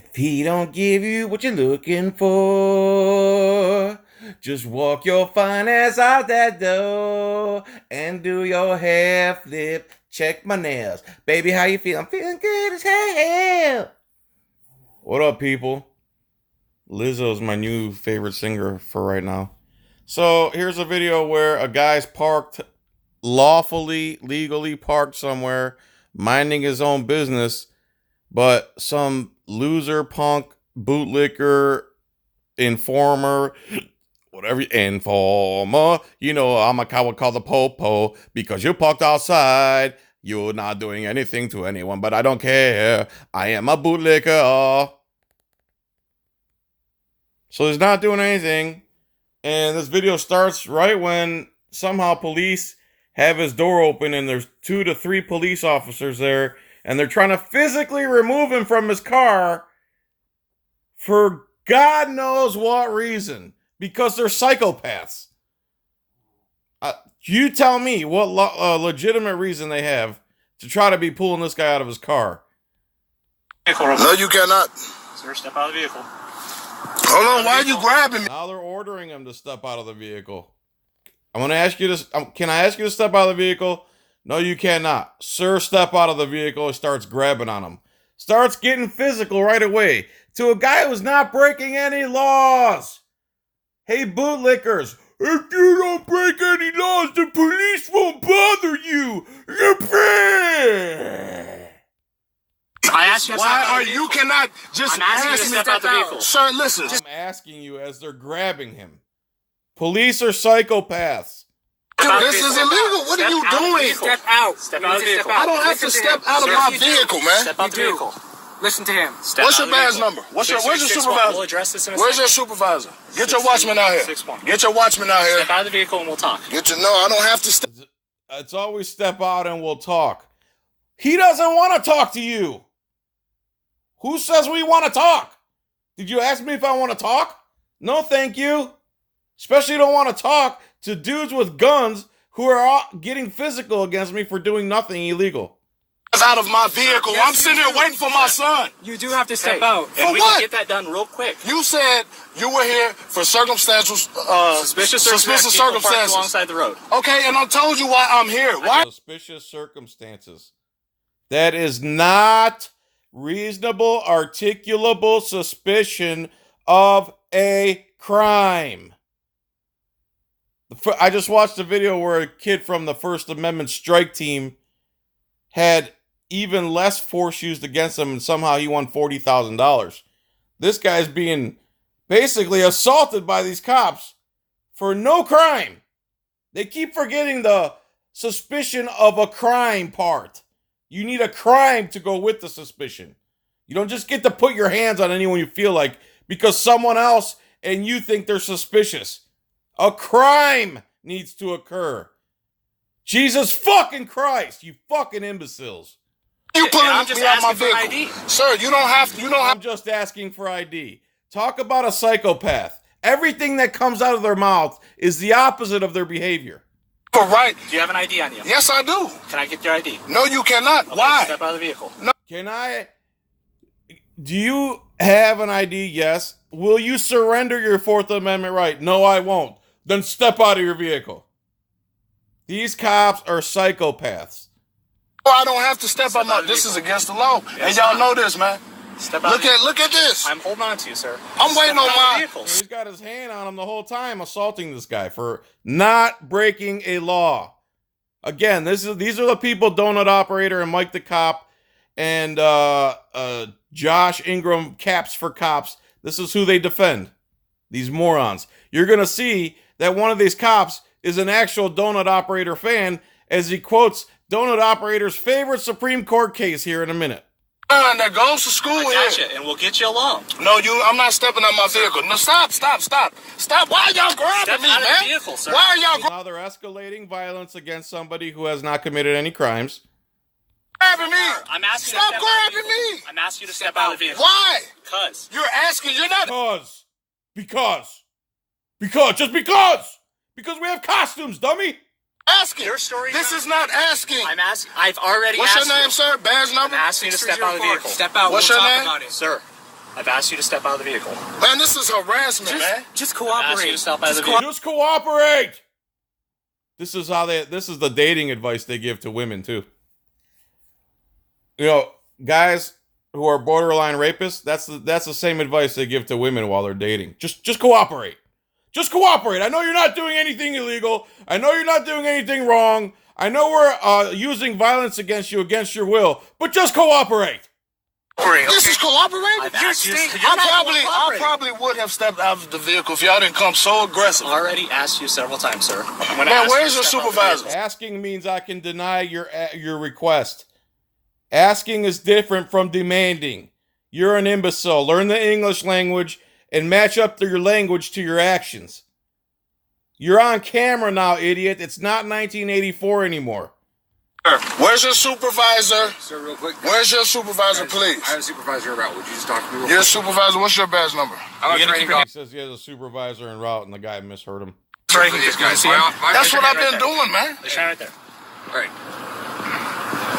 If he don't give you what you're looking for, just walk your fine ass out that door and do your hair flip. Check my nails. Baby, how you feel? I'm feeling good as hell. What up, people? Lizzo's my new favorite singer for right now. So here's a video where a guy's parked lawfully, legally parked somewhere, minding his own business, but some loser punk bootlicker informer, whatever, informer, I'm a coward called the popo because you parked outside. You're not doing anything to anyone, but I don't care. I am a bootlicker. So he's not doing anything. And this video starts right when somehow police have his door open and there's 2 to 3 police officers there. And they're trying to physically remove him from his car for God knows what reason. Because they're psychopaths. You tell me what legitimate reason they have to try to be pulling this guy out of his car. No, you cannot. Sir, step out of the vehicle. Hold on, why are you grabbing me? Now they're ordering him to step out of the vehicle. I'm going to ask you to... Can I ask you to step out of the vehicle? No, you cannot. Sir, step out of the vehicle. He starts grabbing on him. Starts getting physical right away. To a guy who's not breaking any laws. Hey, bootlickers. If you don't break any laws, the police won't bother you. I asked you to Why are you cannot just ask me step out the vehicle. Sir, listen. I'm asking you as they're grabbing him. Police are psychopaths. This is illegal. What are you doing? Step out. Step out of the vehicle. I don't have to step out of my vehicle, man. Step out the vehicle. Listen to him. What's your badge number? Where's your supervisor? We'll address this in a Where's your second. supervisor? Get your watchman out here. 6-1. Get your watchman out here. Step out of the vehicle and we'll talk. No, I don't have to step. It's always step out and we'll talk. He doesn't want to talk to you. Who says we want to talk? Did you ask me if I want to talk? No, thank you. Especially don't want to talk to dudes with guns who are getting physical against me for doing nothing illegal. Out of my vehicle. I'm sitting here waiting for my son. You do have to step out. For And we what? can get that done real quick. You said you were here for circumstantial, Suspicious circumstances. alongside the road. Okay, and I told you why I'm here. Why? Suspicious circumstances. That is not reasonable, articulable suspicion of a crime. I just watched a video where a kid from the First Amendment strike team had even less force used against him, and somehow he won $40,000. This guy's being basically assaulted by these cops for no crime. They keep forgetting the suspicion of a crime part. You need a crime to go with the suspicion. You don't just get to put your hands on anyone you feel like because someone else and you think they're suspicious. A crime needs to occur. Jesus fucking Christ, you fucking imbeciles. You pulling I'm me just out my asking for vehicle. ID. Sir, you don't have to. I'm just asking for ID. Talk about a psychopath. Everything that comes out of their mouth is the opposite of their behavior. For right. Do you have an ID on you? Yes, I do. Can I get your ID? No, you cannot. Okay, Why? Step out of the vehicle. Do you have an ID? Yes. Will you surrender your Fourth Amendment right? No, I won't. Then step out of your vehicle. These cops are psychopaths. Oh, I don't have to step out my. This is against the law, and y'all know this, man. Step out. Look at this. I'm holding on to you, sir. I'm waiting on my. He's got his hand on him the whole time, assaulting this guy for not breaking a law. Again, these are the people: Donut Operator and Mike the Cop, and Josh Ingram, Caps for Cops. This is who they defend. These morons. You're gonna see that one of these cops is an actual Donut Operator fan, as he quotes Donut Operator's favorite Supreme Court case here in a minute. That goes to school I got here. you, and we'll get you along. No, I'm not stepping out my vehicle. No, stop. Why are y'all grabbing Step me, out of man? the vehicle, sir. Why are y'all Now they're escalating violence against somebody who has not committed any crimes. grabbing me? I'm asking Stop you to step out of the grabbing vehicle. me. I'm asking you to step out of the vehicle. Why? Because. You're asking. You're not Because we have costumes, dummy. asking. Your story. This is not asking. I'm asking. I've already What's asked your name, you. sir? Badge number? I'm asking you to step out of the vehicle. Step out. What's we'll your talk name? about it. Sir, I've asked you to step out of the vehicle. Man, this is harassment, man. Just cooperate. I've asked you to step out of the vehicle. Just cooperate. This is the dating advice they give to women too. You know, guys who are borderline rapists, that's the same advice they give to women while they're dating. Just cooperate. Just cooperate. I know you're not doing anything illegal. I know you're not doing anything wrong. I know we're using violence against you against your will, but just cooperate. This is cooperating? I probably would have stepped out of the vehicle if y'all didn't come so aggressive. already asked you several times, sir. Man, where's your supervisor? Asking means I can deny your request. Asking is different from demanding. You're an imbecile. Learn the English language and match up your language to your actions. You're on camera now, idiot. It's not 1984 anymore. Sir, where's your supervisor? Sir, real quick. Where's your supervisor, please? I have a supervisor en route. Would you just talk to me real Your quick? supervisor, what's your badge number? I'm a training He says he has a supervisor en route, and the guy misheard him. officer for these guys. That's what I've been doing, man. They shine right there. All right.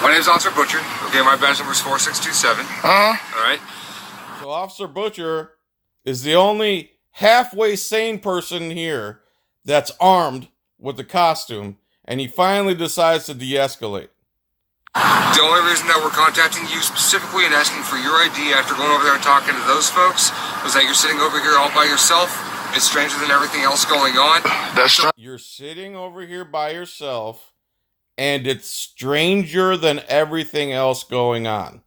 My name's Officer Butcher. Okay, my badge number is 4627. Uh-huh. All right. So Officer Butcher is the only halfway sane person here that's armed with the costume, and he finally decides to de-escalate. The only reason that we're contacting you specifically and asking for your ID after going over there and talking to those folks was that you're sitting over here all by yourself. It's stranger than everything else going on. That's true. You're sitting over here by yourself, and it's stranger than everything else going on.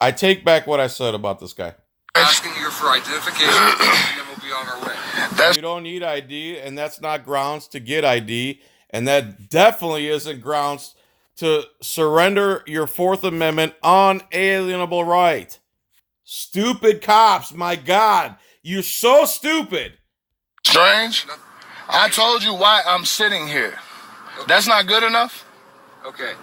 I take back what I said about this guy. Asking you for identification, and then we'll be on our way. You don't need ID, and that's not grounds to get ID, and that definitely isn't grounds to surrender your Fourth Amendment unalienable right. Stupid cops, my God. You're so stupid. Strange. I told you why I'm sitting here. That's not good enough? Okay.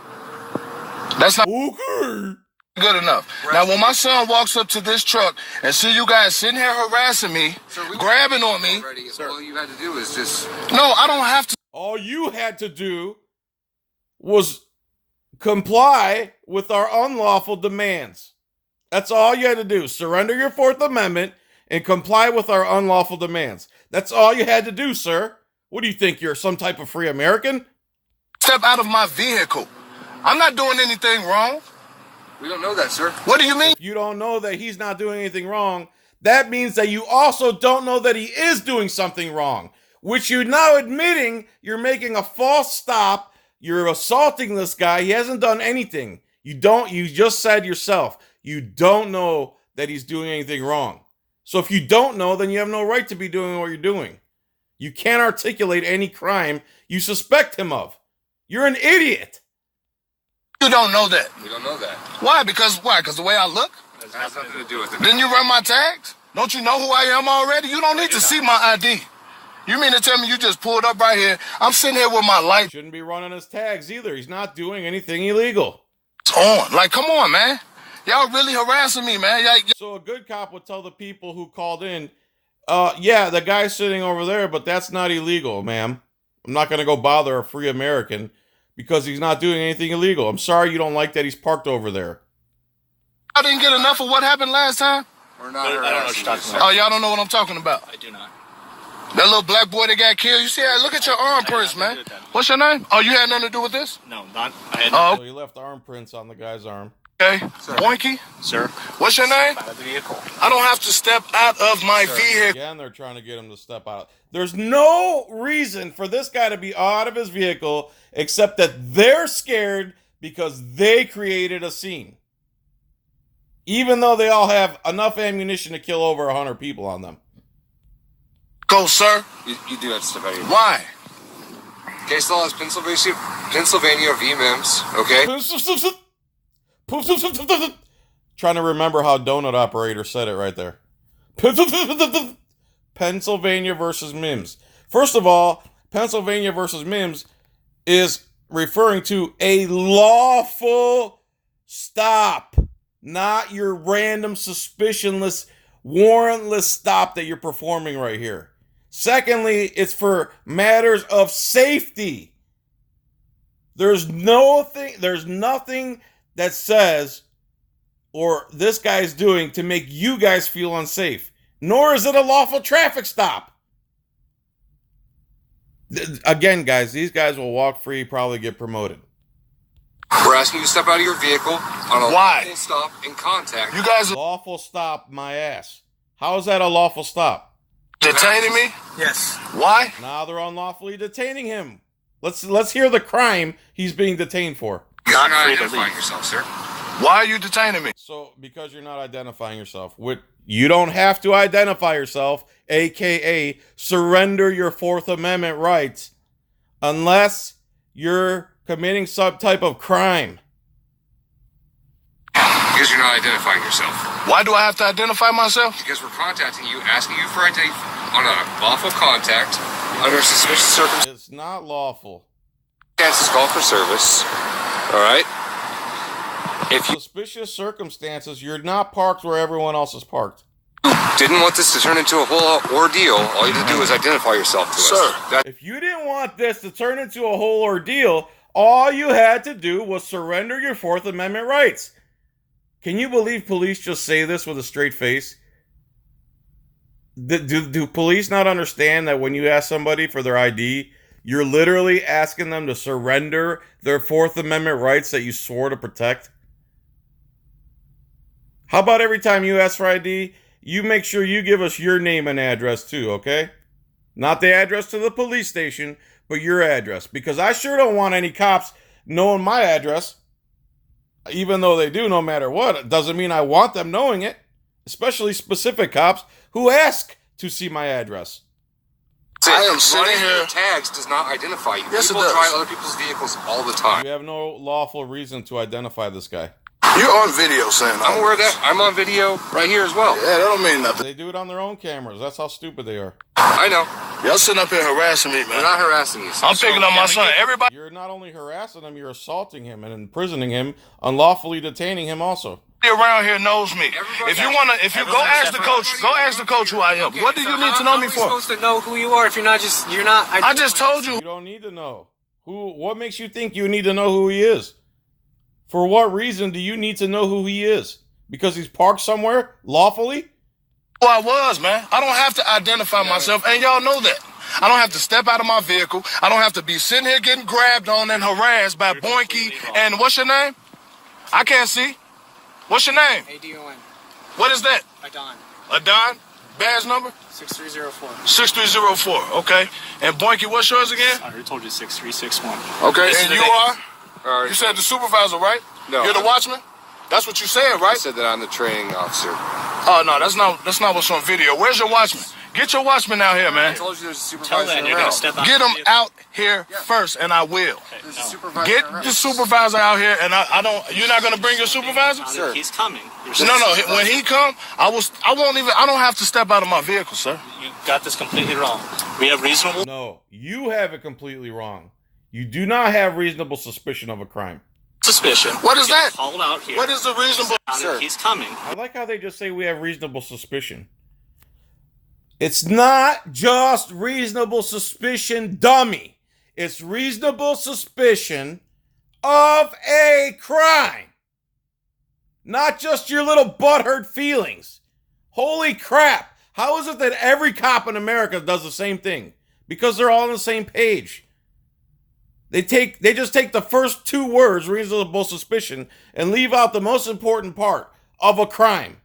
That's not Okay. good enough. Now, when my son walks up to this truck and see you guys sitting here harassing me, grabbing on me. Already, all you had to do is just... No, I don't have to. All you had to do was comply with our unlawful demands. That's all you had to do. Surrender your Fourth Amendment and comply with our unlawful demands. That's all you had to do, sir. What do you think? You're some type of free American? Step out of my vehicle. I'm not doing anything wrong. We don't know that, sir. What do you mean? If you don't know that he's not doing anything wrong, that means that you also don't know that he is doing something wrong, which you're now admitting you're making a false stop. You're assaulting this guy. He hasn't done anything. You just said yourself, you don't know that he's doing anything wrong. So if you don't know, then you have no right to be doing what you're doing. You can't articulate any crime you suspect him of. You're an idiot. You don't know that. We don't know that. Why? Because the way I look? It has nothing to do with it. Didn't you run my tags? Don't you know who I am already? You don't need to see my ID. You mean to tell me you just pulled up right here? I'm sitting here with my lights Shouldn't be running his tags either. He's not doing anything illegal. on. Like, come on, man. Y'all really harassing me, man. So a good cop would tell the people who called in, yeah, the guy's sitting over there, but that's not illegal, ma'am. I'm not going to go bother a free American because he's not doing anything illegal. I'm sorry you don't like that he's parked over there. I didn't get enough of what happened last time. We're not I don't know what harassing you're you, talking sir. about. Oh, y'all don't know what I'm talking about. I do not. That little black boy that got killed. You see that? Look at your arm prints, man. What's your name? Oh, you had nothing to do with this? No, not. I had Oh, So he left arm prints on the guy's arm. okay. Boinky, Sir, what's your name? out of the vehicle. I don't have to step out of my vehicle. Again, they're trying to get him to step out. There's no reason for this guy to be out of his vehicle except that they're scared because they created a scene. Even though they all have enough ammunition to kill over 100 people on them. Go, sir. You do have to step out of here. Why? Case law is Pennsylvania v. Mims, okay? Trying to remember how Donut Operator said it right there. Pennsylvania versus Mims. First of all, Pennsylvania versus Mims is referring to a lawful stop, not your random, suspicionless, warrantless stop that you're performing right here. Secondly, it's for matters of safety. There's nothing that says or this guy's doing to make you guys feel unsafe. Nor is it a lawful traffic stop. Again, guys, these guys will walk free, probably get promoted. We're asking you to step out of your vehicle on a lawful stop in contact. You guys are Lawful stop, my ass. How is that a lawful stop? detaining me? Yes. Why? Now they're unlawfully detaining him. Let's hear the crime he's being detained for. You're Not not free to identifying leave. yourself, sir. Why are you detaining me? So, because you're not identifying yourself, you don't have to identify yourself, aka surrender your Fourth Amendment rights, unless you're committing some type of crime. Because you're not identifying yourself. Why do I have to identify myself? Because we're contacting you, asking you for ID on a lawful contact under suspicious circumstances. It's not lawful. Call for service. All right. If you Suspicious circumstances, you're not parked where everyone else is parked. didn't want this to turn into a whole ordeal, all you had to do is identify yourself to Sir. us. That, If you didn't want this to turn into a whole ordeal, all you had to do was surrender your Fourth Amendment rights. Can you believe police just say this with a straight face? Do police not understand that when you ask somebody for their ID, you're literally asking them to surrender their Fourth Amendment rights that you swore to protect? How about every time you ask for ID, you make sure you give us your name and address too, okay? Not the address to the police station, but your address. Because I sure don't want any cops knowing my address. Even though they do no matter what, it doesn't mean I want them knowing it. Especially specific cops who ask to see my address. I am sitting running here. your tags does not identify you. Yes, it People does. drive other people's vehicles all the time. You have no lawful reason to identify this guy. You're on video saying I'm aware of that. I'm on video right here as well. Yeah, that don't mean nothing. They do it on their own cameras. That's how stupid they are. I know. Y'all sitting up here harassing me, We're man. not harassing you. I'm picking up my son. Everybody You're not only harassing him, you're assaulting him and imprisoning him, unlawfully detaining him also. around here knows me. Everybody- If you wanna, if you go ask the coach, who I am. What do you need to know me How are we for? supposed to know who you are if you're not? I just told you. You don't need to know. What makes you think you need to know who he is? For what reason do you need to know who he is? Because he's parked somewhere lawfully? Who I was, man. I don't have to identify myself, and y'all know that. I don't have to step out of my vehicle. I don't have to be sitting here getting grabbed on and harassed by Boinky and what's your name? I can't see. What's your name? ADON. What is that? Adon. Adon? Badge number? 6304. 6304. Okay. And Boinky, what's yours again? I already told you 6361. Okay. This And is you the- are? All right. You said the supervisor, right? No. You're the watchman? That's what you said, I right? said that I'm the training officer. Oh no, that's not what's on video. Where's your watchman? Get your watchman out here, I man. told you there's a Tell supervisor that you're around. gonna step out. Get the him vehicle. out here first, and I will. There's a No. supervisor Get around. the supervisor out here, and I don't. You're not gonna bring your supervisor? Sir. He's coming. No. When he come, I won't even. I don't have to step out of my vehicle, sir. You got this completely wrong. We have reasonable. No, you have it completely wrong. You do not have reasonable suspicion of a crime. Suspicion. What is Get that? Called out here. What is the reasonable? Sir. He's coming. I like how they just say we have reasonable suspicion. It's not just reasonable suspicion, dummy. It's reasonable suspicion of a crime. Not just your little butthurt feelings. Holy crap. How is it that every cop in America does the same thing? Because they're all on the same page. They just take the first two words, reasonable suspicion, and leave out the most important part of a crime.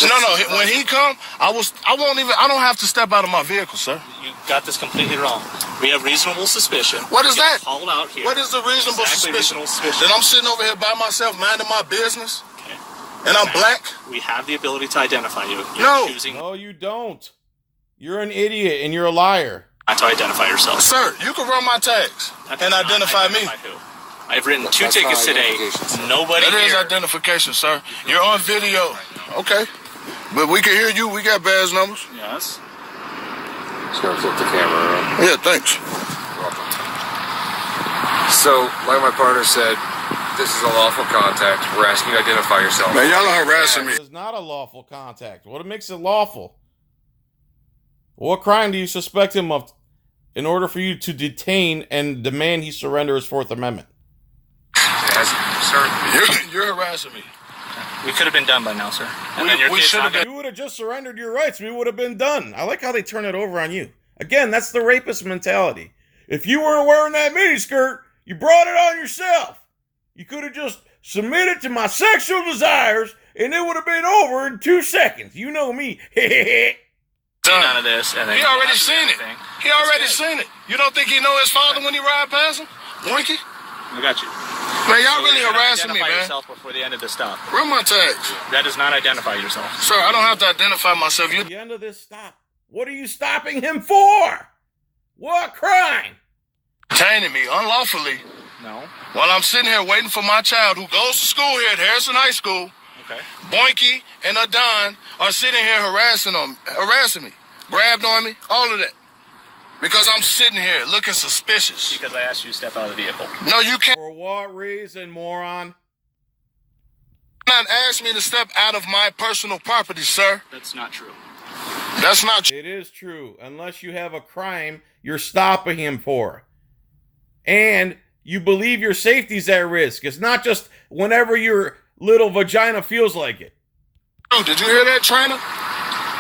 No. When he come, I won't even. I don't have to step out of my vehicle, sir. You got this completely wrong. We have reasonable suspicion. What is Get that? Called out here. What is the reasonable Exactly suspicion? reasonable suspicion. That I'm sitting over here by myself, minding my business, Okay. and I'm black. We have the ability to identify you. You're No. choosing No, you don't. You're an idiot and you're a liar. not to identify yourself. Sir, you can run my tags That does and not identify me. who. I've written two That's tickets not today. identification, sir. Nobody That is here. identification, sir. You're on video. Okay. But we can hear you. We got badge numbers. Yes. Just gonna flip the camera around. Yeah, thanks. So, like my partner said, this is a lawful contact. We're asking you to identify yourself. Man, y'all are harassing me. It is not a lawful contact. What makes it lawful? What crime do you suspect him of in order for you to detain and demand he surrender his Fourth Amendment? Sir, You're harassing me. We could have been done by now, sir. And then your We kid's should not have You would have just surrendered your rights. We would have been done. I like how they turn it over on you. Again, that's the rapist mentality. If you weren't wearing that miniskirt, you brought it on yourself. You could have just submitted to my sexual desires, and it would have been over in 2 seconds. You know me. seen none of this. And then He already seen it. anything. He already seen it. You don't think he know his father when he ride past him? Winky? I got you. Man, y'all So really you're gonna harassing me, identify man. yourself before the end of the stop. Run my tags. That does not identify yourself. Sir, I don't have to identify myself. You The end of this stop. What are you stopping him for? What crime? detaining me unlawfully No. while I'm sitting here waiting for my child who goes to school here at Harrison High School. Okay. Boinky and Adon are sitting here harassing me, grabbed on me, all of that. Because I'm sitting here looking suspicious. Because I asked you to step out of the vehicle. No, you For what reason, moron? cannot ask me to step out of my personal property, sir. That's not true. That's not true. It is true. Unless you have a crime you're stopping him for. And you believe your safety's at risk. It's not just whenever your little vagina feels like it. Did you hear that, trainer?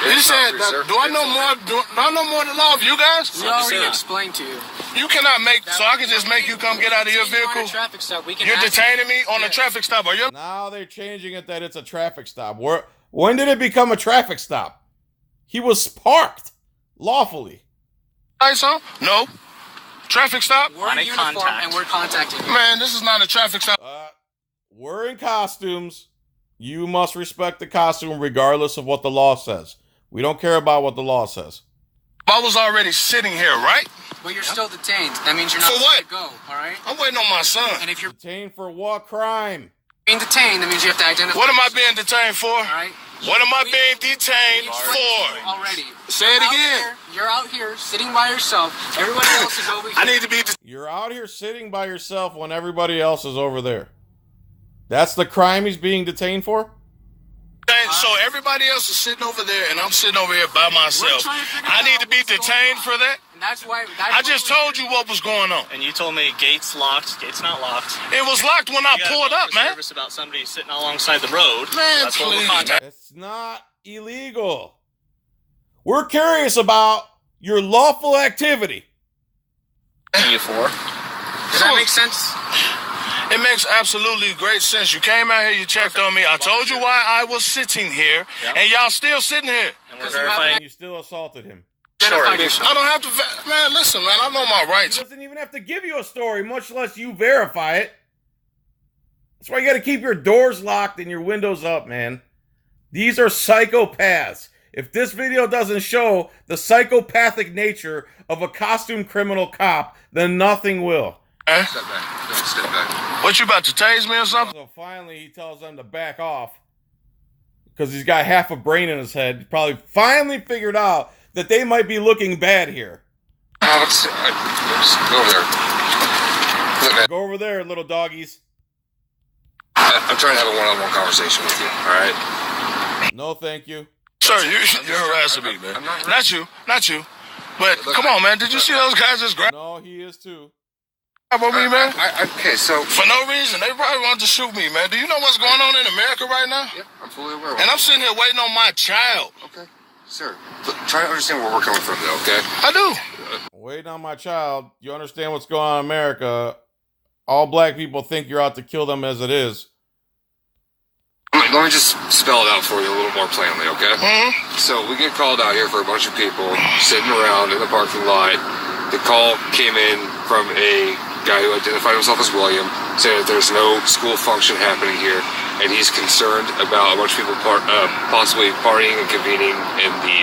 He said, officer. do I know more than law of you guys? We already explained to you. You cannot make, so I can just make you come get out of your vehicle? Traffic stop. We can You're ask you- detaining me on a traffic stop. Are you? Now they're changing it that it's a traffic stop. When did it become a traffic stop? He was parked lawfully. Lights on? No. Traffic stop? We're On in a uniform contact. and we're contacting you. Man, this is not a traffic stop. We're in costumes. You must respect the costume regardless of what the law says. We don't care about what the law says. I was already sitting here, right? But you're still detained. That means you're not For free what? to go, all right? I'm waiting on my son. And if you're Detained for what crime? being detained, that means you have to identify What am I yourself, being detained for? all right? What am I We- being detained we explained to you for? already. Say it You're out again. here- You're out here sitting by yourself. Everybody else is over here. I need to be detained. You're out here sitting by yourself when everybody else is over there. That's the crime he's being detained for? So everybody else is sitting over there, and I'm sitting over here by myself. trying to figure I out need to be what's going detained on. for that? And that's why. I just told you what was going on. And you told me gate's locked. Gate's not locked. It was locked when I You got a pulled call up, for man. Service about somebody sitting alongside the road. Man, That's what we're please. contacting It's not illegal. We're curious about your lawful activity. you for. Does that make sense? It makes absolutely great sense. You came out here, you checked on me. I told you why I was sitting here, Yep. and y'all still sitting here. And we're Because you have- verifying. And you still assaulted him. Identify yourself. I don't have to, man, listen, man, I know my He rights. doesn't even have to give you a story, much less you verify it. That's why you gotta keep your doors locked and your windows up, man. These are psychopaths. If this video doesn't show the psychopathic nature of a costume criminal cop, then nothing will. Eh? Step back. Don't step back. What, you about to tase me or something? So finally he tells them to back off because he's got half a brain in his head. He probably finally figured out that they might be looking bad here. Let's just go over there. Look, man, Go over there, little doggies. I'm trying to have a one-on-one conversation with you, all right? No, thank you. Sir, you're harassing me, man. I'm not- Not you. But Look, come on, man. Did you see those guys just grab No, he is too. on me, man? Okay, so... For no reason. They probably wanted to shoot me, man. Do you know what's going on in America right now? Yeah, I'm fully aware of And it. I'm sitting here waiting on my child. Okay. Sir, look, try to understand where we're coming from, though, okay? I do. Waiting on my child. You understand what's going on in America. All black people think you're out to kill them as it is. Let me just spell it out for you a little more plainly, okay? Hmm? So we get called out here for a bunch of people sitting around in the parking lot. The call came in from a guy who identified himself as William, saying that there's no school function happening here, and he's concerned about a bunch of people possibly partying and convening in the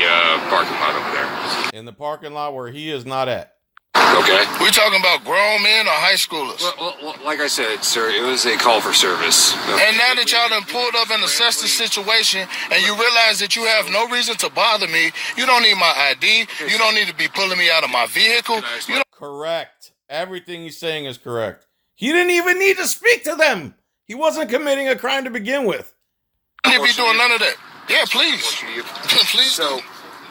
parking lot over there. In the parking lot where he is not at. Okay? We talking about grown men or high schoolers? Well, like I said, sir, it was a call for service. And now that y'all done pulled up and assessed the situation and you realize that you have no reason to bother me, you don't need my ID, you don't need to be pulling me out of my vehicle, you don't Correct. Everything he's saying is correct. He didn't even need to speak to them. He wasn't committing a crime to begin with. need to be doing none of that. Yeah, please. Please So, do.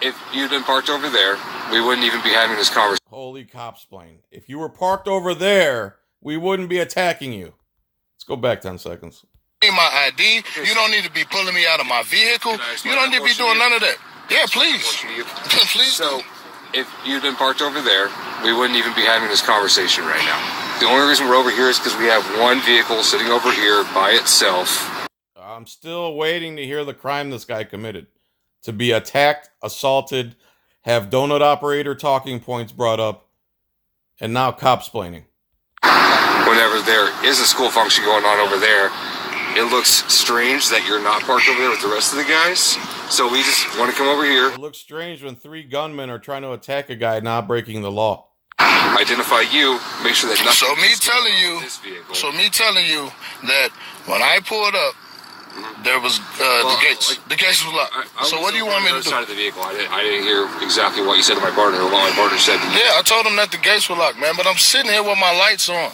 if you'd been parked over there, we wouldn't even be having this conversation. Holy copsplain. If you were parked over there, we wouldn't be attacking you. Let's go back 10 seconds. need my ID. You don't need to be pulling me out of my vehicle. You don't need to be doing none of that. Yeah, please. Please. So, if you'd been parked over there, we wouldn't even be having this conversation right now. The only reason we're over here is because we have one vehicle sitting over here by itself. I'm still waiting to hear the crime this guy committed. To be attacked, assaulted, have donut operator talking points brought up, and now cops-plaining. Whenever there is a school function going on over there, it looks strange that you're not parked over there with the rest of the guys. So we just want to come over here. It looks strange when 3 gunmen are trying to attack a guy not breaking the law. Identify you, make sure that nothing. So me telling you that when I pulled up, there was the gates. The gates was locked. So what do you want me to do? Side of the vehicle. I didn't hear exactly what you said to my partner or what my partner said to you. Yeah, I told him that the gates were locked, man. But I'm sitting here with my lights on.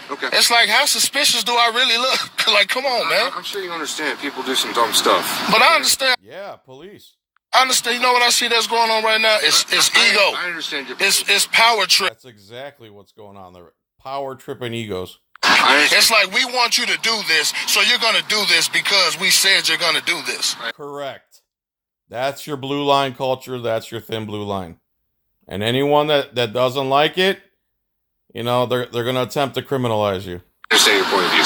Okay. It's like, how suspicious do I really look? Like, come on, man. I'm sure you understand. People do some dumb stuff. But I understand. Yeah, police. I understand. You know what I see that's going on right now? It's ego. I understand your It's power trip. That's exactly what's going on there. Power tripping egos. It's like, we want you to do this, so you're going to do this because we said you're going to do this. Correct. That's your blue line culture. That's your thin blue line. And anyone that doesn't like it, you know, they're going to attempt to criminalize you. Understand your point of view.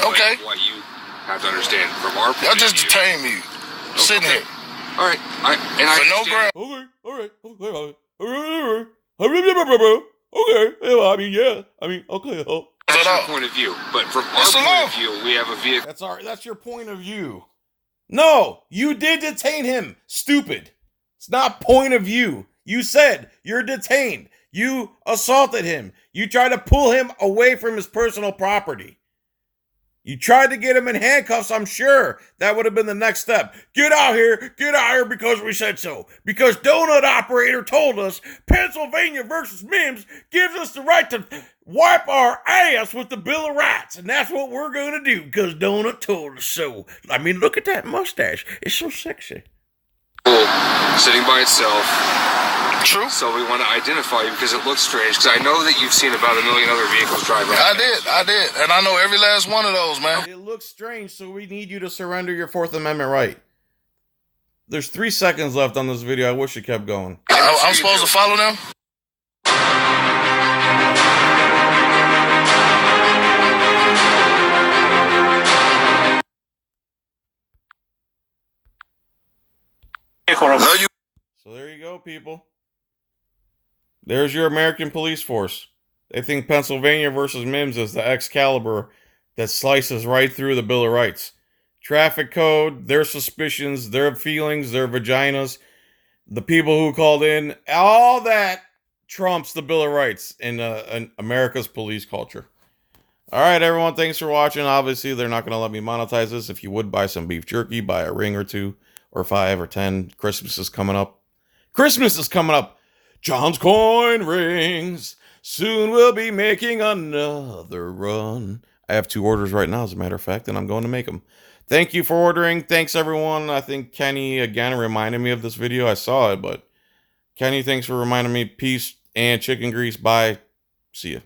Okay. What you have to understand from our point of view. Y'all just detained me. Sitting here. All right. For no ground. Okay, all right. Okay, yeah, I mean, yeah. I mean, okay. That's your point of view. But from our point of view, we have a vehicle. That's your point of view. No, you did detain him. Stupid. It's not point of view. You said you're detained. You assaulted him. You tried to pull him away from his personal property. You tried to get him in handcuffs, I'm sure. That would have been the next step. Get out here because we said so. Because donut operator told us Pennsylvania versus Mims gives us the right to wipe our ass with the Bill of Rights. And that's what we're going to do because donut told us so. I mean, look at that mustache. It's so sexy. Sitting by itself. True. So we want to identify you because it looks strange. Because I know that you've seen about 1 million other vehicles drive around. I did. And I know every last one of those, man. It looks strange, so we need you to surrender your Fourth Amendment right. There's 3 seconds left on this video. I wish it kept going. I'm supposed to follow them? No, you. So there you go, people. There's your American police force. They think Pennsylvania versus Mims is the Excalibur that slices right through the Bill of Rights. Traffic code, their suspicions, their feelings, their vaginas, the people who called in, all that trumps the Bill of Rights in America's police culture. All right, everyone, thanks for watching. Obviously, they're not going to let me monetize this. If you would buy some beef jerky, buy a ring or 2 or 5 or 10. Christmas is coming up. John's coin rings. Soon we'll be making another run. I have 2 orders right now, as a matter of fact, and I'm going to make them. Thank you for ordering. Thanks, everyone. I think Kenny, again, reminded me of this video. I saw it, but Kenny, thanks for reminding me. Peace and chicken grease. Bye. See ya.